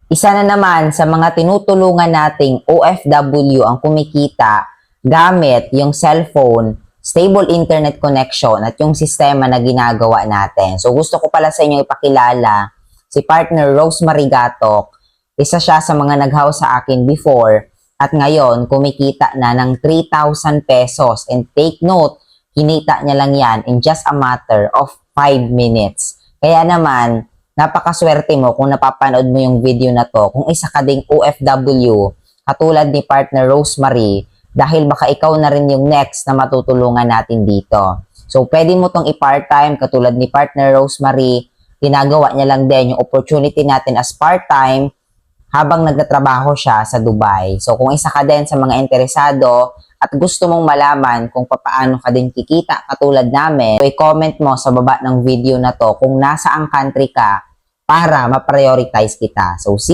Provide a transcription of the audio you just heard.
Isa na naman sa mga tinutulungan nating OFW ang kumikita gamit yung cellphone, stable internet connection at yung sistema na ginagawa natin. So gusto ko pala sa inyo ipakilala si partner Rosemary Gatok. Isa siya sa mga nag-house sa akin before at ngayon kumikita na ng 3,000 pesos. And take note, kinita niya lang yan in just a matter of 5 minutes. Kaya naman, napakaswerte mo kung napapanood mo yung video na to, kung isa ka ding OFW, katulad ni partner Rosemary, dahil baka ikaw na rin yung next na matutulungan natin dito. So, pwede mo tong i-part-time, katulad ni partner Rosemary, ginagawa niya lang din yung opportunity natin as part-time habang nagtatrabaho siya sa Dubai. So, kung isa ka din sa mga interesado at gusto mong malaman kung paano ka din kikita katulad namin, so i-comment mo sa baba ng video na to kung nasaang country ka para ma-prioritize kita. So, see